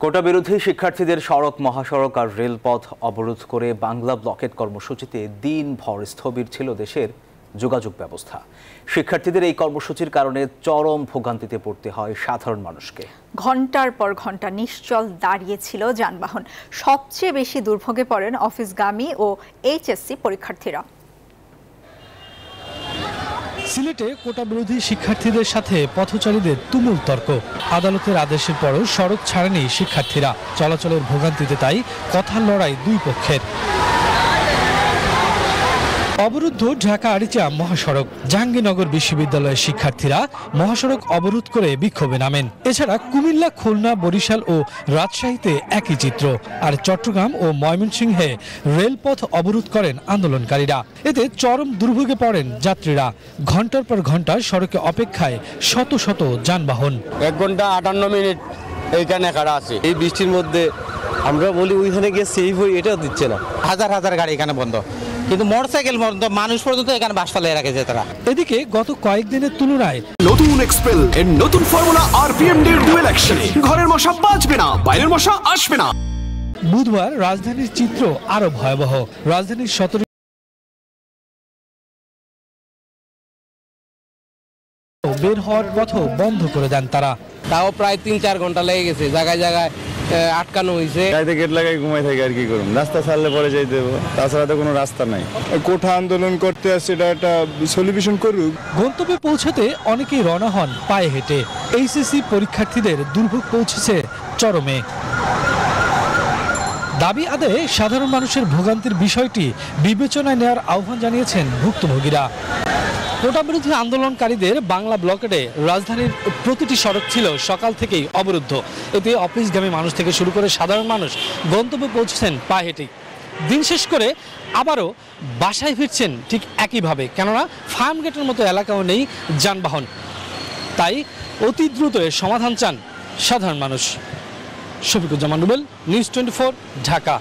কোটা বিরোধী শিক্ষার্থীদের সড়ক, মহাসড়ক আর রেলপথ অবরোধ করে বাংলা ব্লকেট কর্মসূচিতে দিনভর স্থবির ছিল দেশের যোগাযোগ ব্যবস্থা। শিক্ষার্থীদের এই কর্মসূচির কারণে চরম ভোগান্তিতে পড়তে হয় সাধারণ মানুষকে। ঘন্টার পর ঘন্টা নিশ্চল দাঁড়িয়েছিল যানবাহন। সবচেয়ে বেশি দুর্ভোগে পড়েন অফিসগামী ও এইচএসসি পরীক্ষার্থীরা। সিলেটে কোটা বিরোধী শিক্ষার্থীদের সাথে পথচারীদের তুমুল তর্ক। আদালতের আদেশের পরও সড়ক ছাড়েনি শিক্ষার্থীরা। চলাচলের ভোগান্তিতে তাই কথার লড়াই দুই পক্ষের। অবরুদ্ধ ঢাকা আরিচা মহাসড়ক। জাহাঙ্গীরনগর বিশ্ববিদ্যালয়ের শিক্ষার্থীরা মহাসড়ক অবরোধ করে বিক্ষোভে নামেন। এছাড়া কুমিল্লা, খুলনা, বরিশাল ও রাজশাহীতে একই চিত্র। আর চট্টগ্রাম ও ময়মনসিংহে রেলপথ অবরোধ করেন আন্দোলনকারীরা। এতে চরম দুর্ভোগে পড়েন যাত্রীরা। ঘন্টার পর ঘন্টা সড়কে অপেক্ষায় শত শত যানবাহন। 1 ঘন্টা 58 মিনিট এইখানে খাড়া আছে। এই বৃষ্টির মধ্যে আমরা বলি ওইখানে গিয়ে সেভ হই, এটাও দিচ্ছে না। হাজার হাজার গাড়ি এখানে বন্ধ, কিন্তু মোটরসাইকেল বন্ধ, মানুষ পর্যন্ত এখানে বাস ফেলে রাখেছে তারা। এদিকে গত কয়েকদিনের তুলনায় নতুন এক্সপেল এর নতুন ফর্মুলা আরপিএম এর ডুয়েল অ্যাকশনে ঘরের মশা বাঁচবে না, বাইরের মশা আসবে না। বুধবার রাজধানীর চিত্র আরো ভয়াবহ। রাজধানীর 17 বের হওয়ার পথও বন্ধ করে দেন তারা। তাও প্রায় 3-4 ঘন্টা লেগে গেছে। জায়গায় জায়গায় আটকানো হয়েছে। গাড়িতে গেট লাগাই ঘুমাই থাকি, আর কি করুন, রাস্তা ছাড়লে পরে যাই দেবো, তাছাড়া তো কোনো রাস্তা নাই। কোঠা আন্দোলন করতে আসছে, এটা একটা সলিউশন করুক। গন্তব্যে পৌঁছাতে অনেকেই রওনা হন পায়ে হেঁটে। এইচএসসি পরীক্ষার্থীদের দুর্ভোগ পৌঁছেছে চরমে। দাবি আদায়ে সাধারণ মানুষের ভোগান্তির বিষয়টি বিবেচনায় নেওয়ার আহ্বান জানিয়েছেন ভুক্তভোগীরা। কোটা বিরোধী আন্দোলনকারীদের বাংলা ব্লকেটে রাজধানীর প্রতিটি সড়ক ছিল সকাল থেকেই অবরুদ্ধ। এতে অফিসগামী মানুষ থেকে শুরু করে সাধারণ মানুষ গন্তব্যে পৌঁছেছেন পা হেঁটেই। দিন শেষ করে আবারও বাসায় ফিরছেন ঠিক একইভাবে, কেননা ফার্ম গেটের মতো এলাকাও নেই যানবাহন। তাই অতি দ্রুত এর সমাধান চান সাধারণ মানুষ। শফিকুজ্জামান রুবেল, নিউজ 24, ঢাকা।